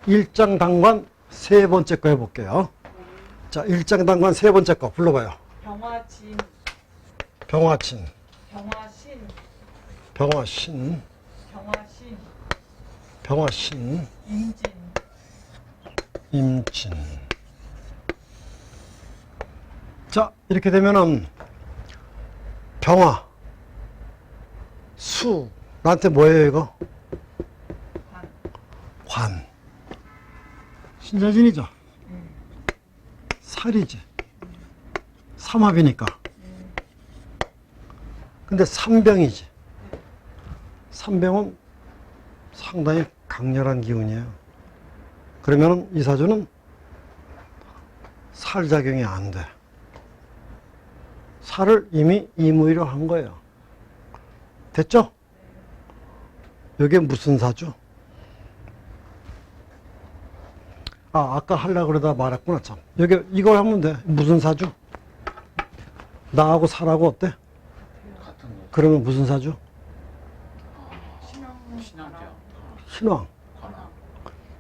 일장단관 세 번째 거 해볼게요. 자, 일장단관 세 번째 거 불러봐요. 병화진, 병화친, 병화신, 병화신, 병화신, 병화신, 임진, 임진. 자, 이렇게 되면은 병화, 수, 나한테 뭐예요 이거? 관, 관. 신자진이죠. 살이지. 삼합이니까. 근데 삼병이지. 삼병은 상당히 강렬한 기운이에요. 그러면 이 사주는 살작용이 안 돼. 살을 이미 이무의로 한 거예요. 됐죠? 이게 무슨 사주? 아까 하려고 그러다 말았구나, 참. 여기, 이걸 하면 돼. 무슨 사주? 나하고 살하고 어때? 같은 거. 그러면 무슨 사주? 신앙제요. 신왕. 관악.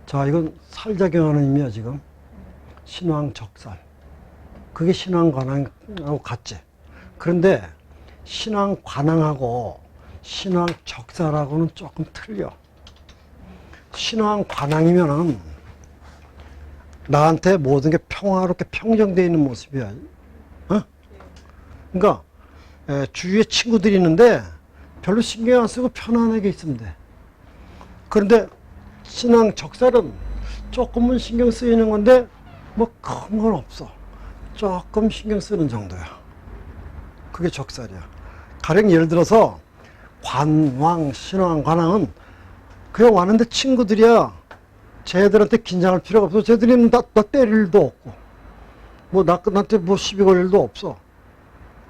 자, 이건 살작용하는 의미야, 지금. 신왕 적살. 그게 신왕 관왕하고 같지. 그런데 신왕 관왕하고 신왕 적살하고는 조금 틀려. 신왕 관왕이면은 나한테 모든 게 평화롭게 평정되어 있는 모습이야. 어? 그러니까 주위에 친구들이 있는데 별로 신경 안 쓰고 편안하게 있으면 돼. 그런데 신앙 적살은 조금은 신경 쓰이는 건데 뭐 큰 건 없어. 조금 신경 쓰는 정도야. 그게 적살이야. 가령 예를 들어서 관왕, 신왕, 관왕은 그냥 왔는데 친구들이야. 쟤들한테 긴장할 필요가 없어. 쟤들이 나 때릴 일도 없고, 뭐, 나한테 뭐 시비 걸 일도 없어.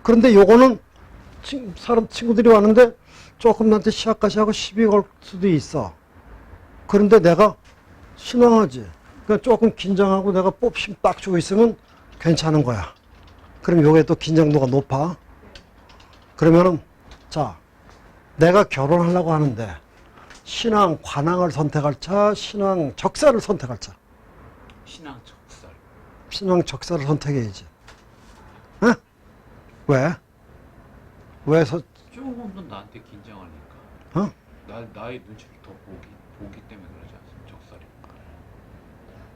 그런데 요거는 친구들이 왔는데 조금 나한테 시학가시하고 시비 걸 수도 있어. 그런데 내가 신앙하지. 그러니까 조금 긴장하고 내가 뽑힘 딱 주고 있으면 괜찮은 거야. 그럼 요게 또 긴장도가 높아. 그러면은, 자, 내가 결혼하려고 하는데, 신앙 관왕을 선택할 차, 신앙 적살을 선택할 차. 신앙 적살. 신앙 적살을 선택해야지. 어? 왜? 왜 조금은 나한테 긴장하니까. 어? 나의 눈치를 더 보기 때문에 그러지 않습니까? 적살이.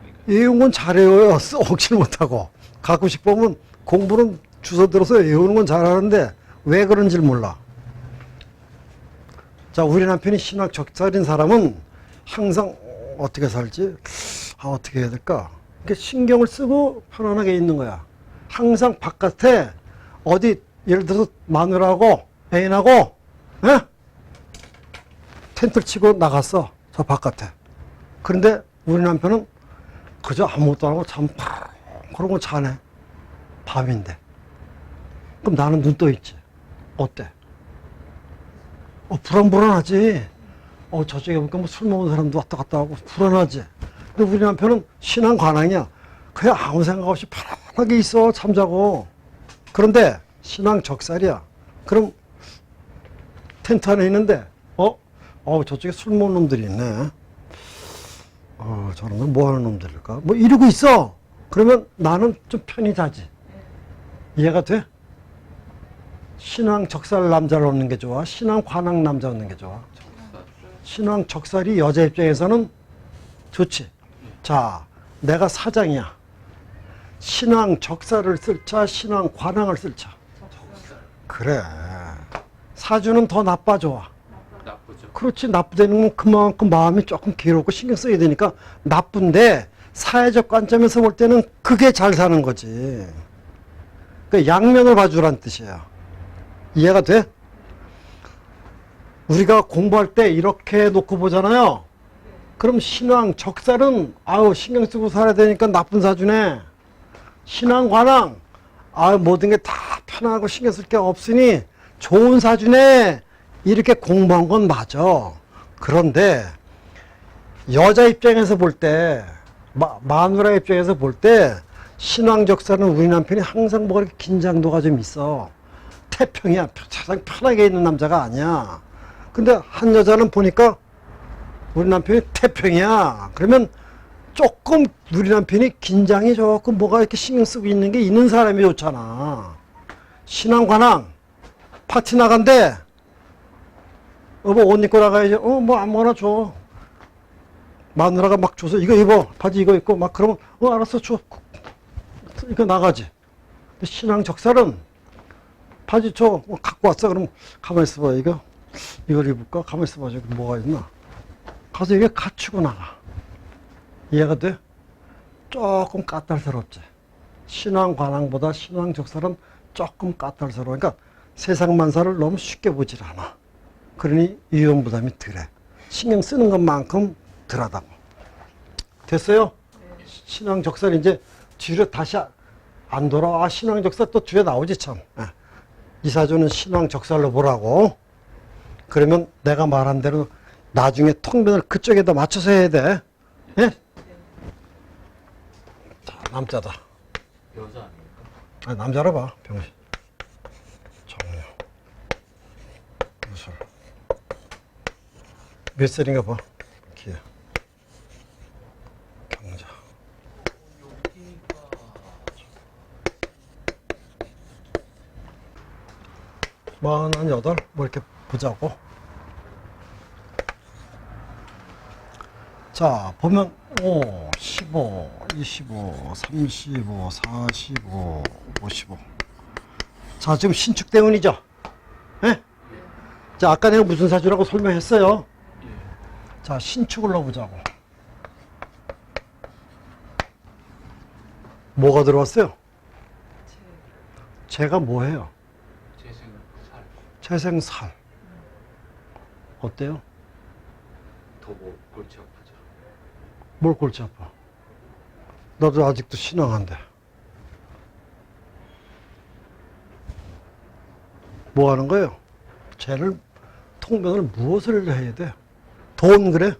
그러니까 외우는 건 잘 외워요. 억지를 못하고. 가끔씩 보면 공부는 주워 들어서 외우는 건 잘하는데 왜 그런지를 몰라. 자, 우리 남편이 신학 적살인 사람은 항상 어떻게 살지? 어떻게 해야 될까? 이렇게 신경을 쓰고 편안하게 있는 거야. 항상 바깥에 어디 예를 들어서 마누라하고 애인하고 에? 텐트를 치고 나갔어. 저 바깥에. 그런데 우리 남편은 그저 아무것도 안 하고 참 그러고 자네. 밤인데. 그럼 나는 눈 떠 있지. 어때? 불안하지. 저쪽에 보니까 뭐 술 먹은 사람도 왔다 갔다 하고 불안하지. 근데 우리 남편은 신앙 관왕이야. 그냥 아무 생각 없이 편안하게 있어, 잠자고. 그런데 신앙 적살이야. 그럼 텐트 안에 있는데, 저쪽에 술 먹는 놈들이 있네. 저런 건 뭐 하는 놈들일까? 뭐 이러고 있어. 그러면 나는 좀 편히 자지. 이해가 돼? 신앙 적살 남자를 얻는 게 좋아? 신앙 관왕 남자 얻는 게 좋아? 적살. 신앙 적살이 여자 입장에서는 좋지. 자, 내가 사장이야. 신앙 적살을 쓸 차, 신앙 관왕을 쓸 차. 적살. 그래. 사주는 더 나빠 좋아. 나쁘죠. 그렇지. 나쁘다는 건 그만큼 마음이 조금 괴롭고 신경 써야 되니까 나쁜데 사회적 관점에서 볼 때는 그게 잘 사는 거지. 그 양면을 봐주란 뜻이야. 이해가 돼? 우리가 공부할 때 이렇게 놓고 보잖아요. 그럼 신앙 적살은 신경 쓰고 살아야 되니까 나쁜 사주네. 신앙 관왕 모든 게 다 편하고 신경 쓸 게 없으니 좋은 사주네. 이렇게 공부한 건 맞아. 그런데 여자 입장에서 볼 때, 마누라 입장에서 볼 때 신앙 적살은 우리 남편이 항상 뭐 그렇게 긴장도가 좀 있어. 태평이야. 가장 편하게 있는 남자가 아니야. 근데 한 여자는 보니까 우리 남편이 태평이야. 그러면 조금 우리 남편이 긴장이 조금 뭐가 이렇게 신경 쓰고 있는 게 있는 사람이 좋잖아. 신앙 관항 파티 나간대. 여보 옷 입고 나가야지. 뭐 아무거나 줘. 마누라가 막 줘서 이거 입어 바지 이거 입고 막 그러면 알았어 줘. 이거 나가지. 근데 신앙 적살은 바지 줘. 갖고 왔어. 그럼 가만히 있어봐. 이걸 입을까? 가만히 있어봐. 저기 뭐가 있나? 가서 이게 갖추고 나가. 이해가 돼? 조금 까탈스럽지. 신앙 관항보다 신앙 적살은 조금 까탈스러워. 그러니까 세상 만사를 너무 쉽게 보질 않아. 그러니 위험 부담이 덜해. 신경 쓰는 것만큼 덜하다고. 됐어요? 신앙 적살 이제 뒤로 다시 안 돌아와. 신앙 적살 또 뒤에 나오지 참. 이사주는 신앙 적살로 보라고. 그러면 내가 말한 대로 나중에 통변을 그쪽에다 맞춰서 해야 돼. 예? 자, 남자다. 여자 아닙니까? 아니, 남자라 봐. 병신. 정려. 무술. 몇 살인가 봐. 기회. 경자. 여기가 48? 뭐 이렇게 보자고. 자, 보면 5, 15, 25, 35, 45, 55. 자, 지금 신축대운이죠? 예? 자, 아까 내가 무슨 사주라고 설명했어요? 예. 자, 신축을 넣어보자고. 뭐가 들어왔어요? 제가 뭐예요? 재생살 재생살. 어때요? 더뭐 골치 아프죠. 뭘 골치 아파? 나도 아직도 신앙한데. 뭐 하는 거예요? 쟤를 통변을 무엇을 해야 돼? 돈 그래?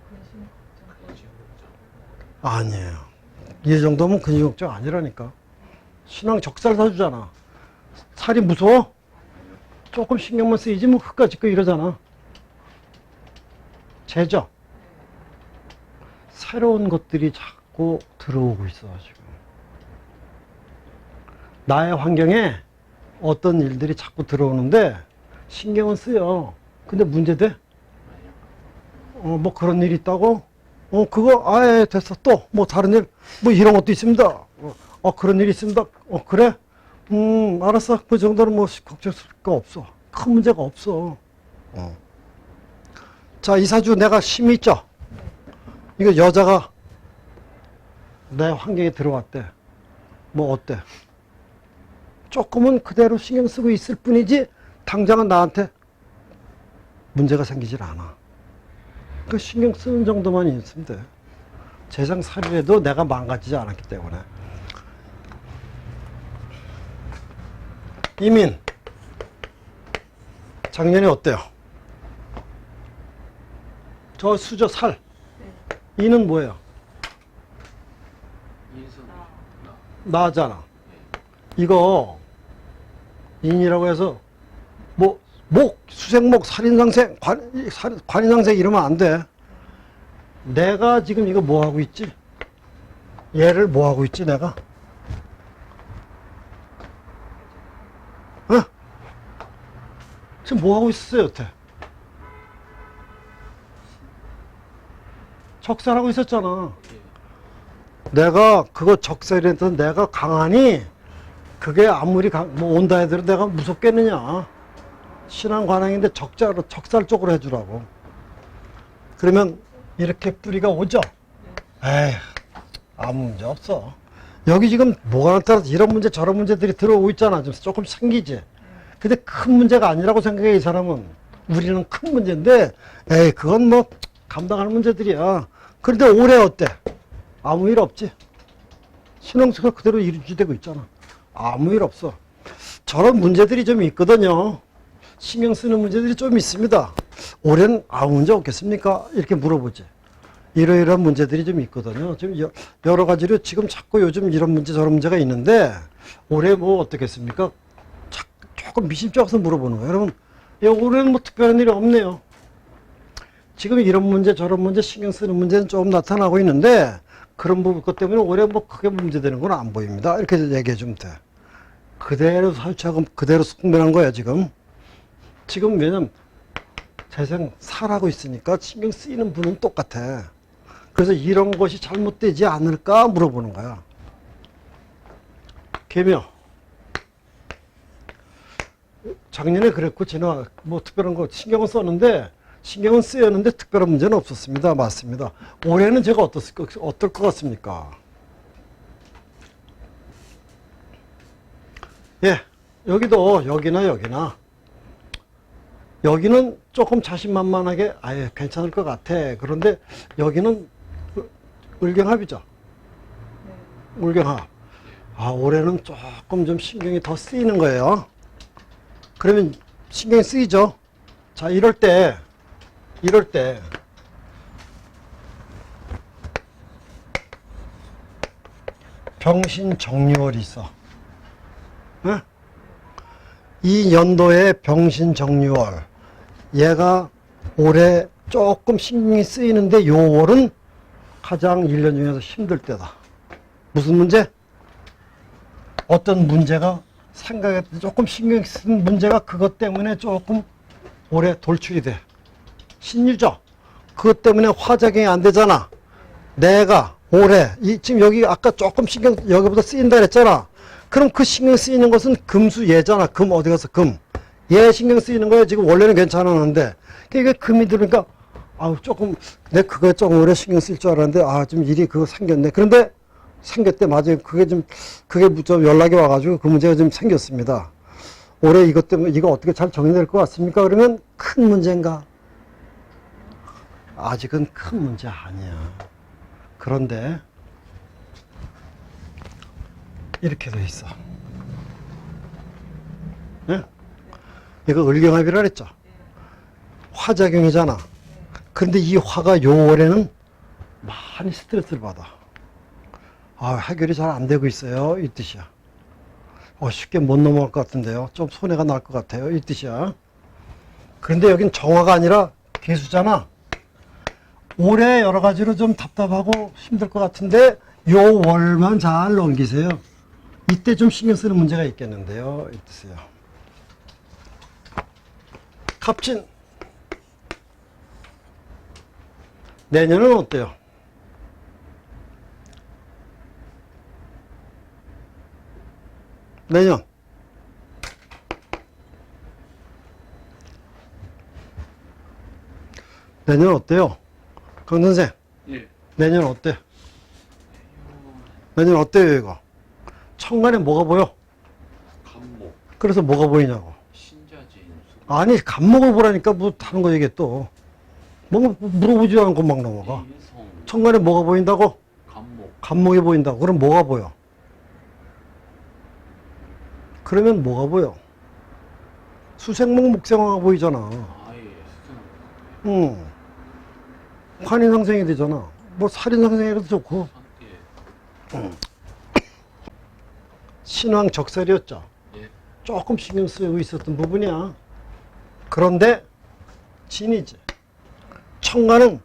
근심 걱정. 아니에요. 이 정도면 근심 걱정 아니라니까. 신앙 적살 사주잖아. 살이 무서워? 조금 신경만 쓰이지 뭐 흙까지 거 이러잖아. 재죠? 새로운 것들이 자꾸 들어오고 있어 지금. 나의 환경에 어떤 일들이 자꾸 들어오는데 신경은 쓰여. 근데 문제돼? 뭐 그런 일이 있다고? 그거 아예 됐어. 또 뭐 다른 일 뭐 이런 것도 있습니다. 그런 일이 있습니다. 그래? 알았어. 그 정도는 뭐 걱정스러울 거 없어. 큰 문제가 없어. 자, 이 사주 내가 힘이 있죠? 이거 여자가 내 환경에 들어왔대. 뭐 어때? 조금은 그대로 신경 쓰고 있을 뿐이지 당장은 나한테 문제가 생기질 않아. 그 신경 쓰는 정도만 있으면 돼. 재생살이라도 내가 망가지지 않았기 때문에. 이민 작년에 어때요? 저 수저 살. 이는 뭐예요? 인선 나잖아. 이거 인이라고 해서 뭐 수생목, 살인상생, 관인상생 이러면 안 돼. 내가 지금 이거 뭐 하고 있지? 얘를 뭐 하고 있지 내가? 지금 뭐 하고 있었어요 여태? 적살하고 있었잖아. 내가 그거 적살이라서 내가 강하니 그게 아무리 뭐 온다 해도 내가 무섭겠느냐. 신앙 관행인데 적살 쪽으로 해주라고. 그러면 이렇게 뿌리가 오죠? 에이, 아무 문제 없어. 여기 지금 뭐가 나타나서 이런 문제 저런 문제들이 들어오고 있잖아. 좀 조금 생기지. 근데 큰 문제가 아니라고 생각해 이 사람은. 우리는 큰 문제인데 에이 그건 뭐 감당할 문제들이야. 그런데 올해 어때? 아무 일 없지. 신흥수가 그대로 유지되고 있잖아. 아무 일 없어. 저런 문제들이 좀 있거든요. 신경 쓰는 문제들이 좀 있습니다. 올해는 아무 문제 없겠습니까? 이렇게 물어보지. 이러이러한 문제들이 좀 있거든요. 지금 여러 가지로 지금 자꾸 요즘 이런 문제 저런 문제가 있는데 올해 뭐 어떻겠습니까? 조금 미심쩍어서 물어보는 거예요. 여러분, 올해는 뭐 특별한 일이 없네요. 지금 이런 문제 저런 문제 신경 쓰는 문제는 조금 나타나고 있는데 그런 부분 것 때문에 올해 뭐 크게 문제되는 건 안 보입니다. 이렇게 얘기해 주면 돼. 그대로 설치하고 그대로 숙면한 거야 지금. 지금 왜냐면 재생 살아고 있으니까 신경 쓰이는 분은 똑같아. 그래서 이런 것이 잘못되지 않을까 물어보는 거야. 개묘. 작년에 그랬고 지난 뭐 특별한 거 신경은 썼는데 신경은 쓰였는데 특별한 문제는 없었습니다. 맞습니다. 올해는 제가 어떨 것 같습니까? 예, 여기도 여기나 여기는 조금 자신만만하게 아예 괜찮을 것 같아. 그런데 여기는 을경합이죠. 을경합. 아, 올해는 조금 좀 신경이 더 쓰이는 거예요. 그러면 신경이 쓰이죠. 자, 이럴 때 병신정유월이 있어. 응? 이 연도에 병신정유월. 얘가 올해 조금 신경이 쓰이는데 요 월은 가장 1년 중에서 힘들 때다. 무슨 문제? 어떤 문제가 생각에 조금 신경 쓰는 문제가 그것 때문에 조금 올해 돌출이 돼. 신유죠. 그것 때문에 화작용이 안 되잖아. 내가 올해 지금 여기 아까 조금 신경 여기보다 쓰인다 그랬잖아. 그럼 그 신경 쓰이는 것은 금수 얘잖아. 금 어디 가서 금. 얘 신경 쓰이는 거야. 지금 원래는 괜찮았는데 이게 금이 들으니까 아우 조금 내 그거 조금 오래 신경 쓸 줄 알았는데 아 좀 일이 그거 생겼네. 그런데 생겼대. 맞아요. 그게 좀 연락이 와가지고 그 문제가 좀 생겼습니다. 올해 이것 때문에 이거 어떻게 잘 정리될 것 같습니까? 그러면 큰 문제인가? 아직은 큰 문제 아니야. 그런데 이렇게 돼 있어. 네? 이거 을경합이라 그랬죠. 화작용이잖아. 그런데 이 화가 요 월에는 많이 스트레스를 받아. 아, 해결이 잘 안 되고 있어요. 이 뜻이야. 쉽게 못 넘어갈 것 같은데요. 좀 손해가 날 것 같아요. 이 뜻이야. 그런데 여긴 정화가 아니라 개수잖아. 올해 여러 가지로 좀 답답하고 힘들 것 같은데 요 월만 잘 넘기세요. 이때 좀 신경 쓰는 문제가 있겠는데요. 이 뜻이에요. 갑진. 내년은 어때요? 내년. 내년 어때요? 강 선생. 예. 내년 어때? 내년 어때요, 이거? 천간에 뭐가 보여? 간목, 그래서 뭐가 보이냐고. 신자진, 수. 아니, 간목을 보라니까 뭐 다른 거 얘기해 또. 뭐 물어보지 않고 막 넘어가. 인성, 천간에 뭐가 보인다고? 간목, 간목이 보인다고. 그럼 뭐가 보여? 그러면 뭐가 보여? 수생목 목생화가 보이잖아. 아예 수능. 응. 환인상생이 되잖아. 뭐 살인상생이라도 좋고. 상태. 신왕 적살이었죠. 예. 조금 신경 쓰이고 있었던 부분이야. 그런데 진이지. 천간은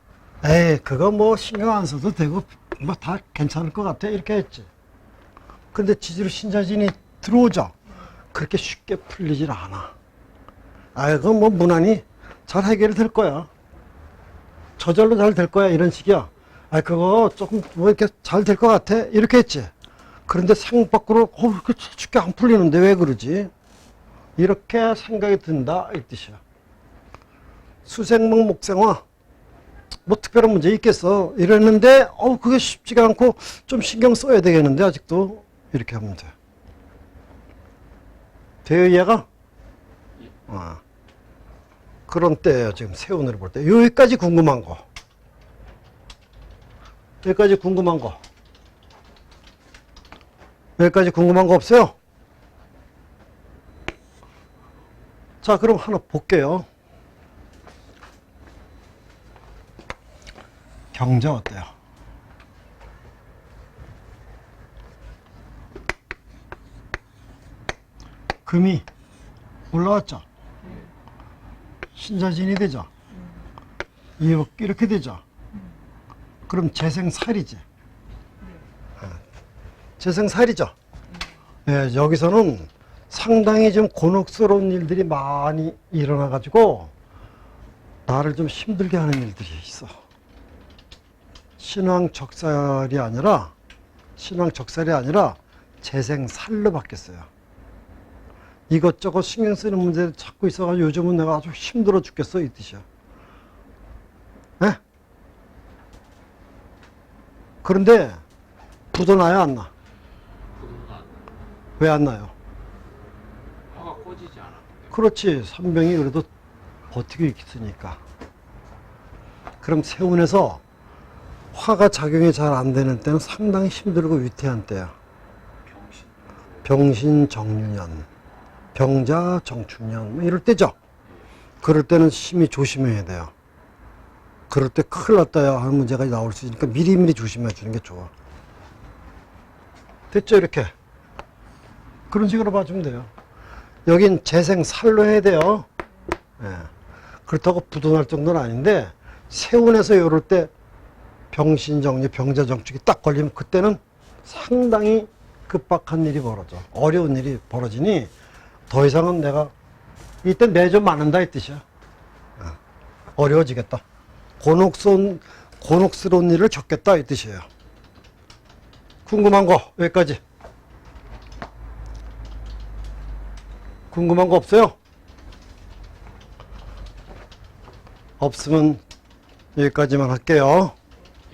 에이 그거 뭐 신경 안 써도 되고 뭐 다 괜찮을 것 같아 이렇게 했지. 근데 지지로 신자진이 들어오죠. 그렇게 쉽게 풀리질 않아. 그거 뭐 무난히 잘 해결이 될 거야. 저절로 잘 될 거야 이런 식이야. 그거 조금 뭐 이렇게 잘 될 것 같아 이렇게 했지. 그런데 생각 밖으로 그렇게 쉽게 안 풀리는데 왜 그러지? 이렇게 생각이 든다 이 뜻이야. 수생목 목생화 뭐 특별한 문제 있겠어 이랬는데 그게 쉽지가 않고 좀 신경 써야 되겠는데 아직도 이렇게 하면 돼. 돼요 이해가? 그런 때예요 지금 세운을 볼 때. 여기까지 궁금한 거. 여기까지 궁금한 거. 여기까지 궁금한 거 없어요? 자, 그럼 하나 볼게요. 경자 어때요? 금이 올라왔죠? 신자진이 되죠? 이렇게 되죠. 그럼 재생살이지. 재생살이죠. 예, 여기서는 상당히 좀 곤혹스러운 일들이 많이 일어나 가지고 나를 좀 힘들게 하는 일들이 있어. 신앙 적살이 아니라 재생살로 바뀌었어요. 이것저것 신경 쓰는 문제를 찾고 있어가지고 요즘은 내가 아주 힘들어 죽겠어, 이 뜻이야. 예? 그런데 부도 나요, 안 나? 부도는 안 나요. 왜 안 나요? 화가 꺼지지 않아. 그렇지. 산병이 그래도 버티고 있으니까. 그럼 세운에서 화가 작용이 잘 안 되는 때는 상당히 힘들고 위태한 때야. 병신정유년, 병자정축년 뭐 이럴 때죠. 그럴 때는 심히 조심해야 돼요. 그럴 때 큰일 났다야 하는 문제가 나올 수 있으니까 미리미리 조심해 주는 게 좋아. 됐죠? 이렇게. 그런 식으로 봐주면 돼요. 여긴 재생살로 해야 돼요. 예. 그렇다고 부도날 정도는 아닌데 세운에서 이럴 때 병신정리, 병자정축이 딱 걸리면 그때는 상당히 급박한 일이 벌어져. 어려운 일이 벌어지니 더 이상은 내가 이때 내좀 많은다 이 뜻이야. 어려워지겠다. 곤혹스러운 일을 겪겠다 이 뜻이에요. 궁금한 거 여기까지. 궁금한 거 없어요? 없으면 여기까지만 할게요.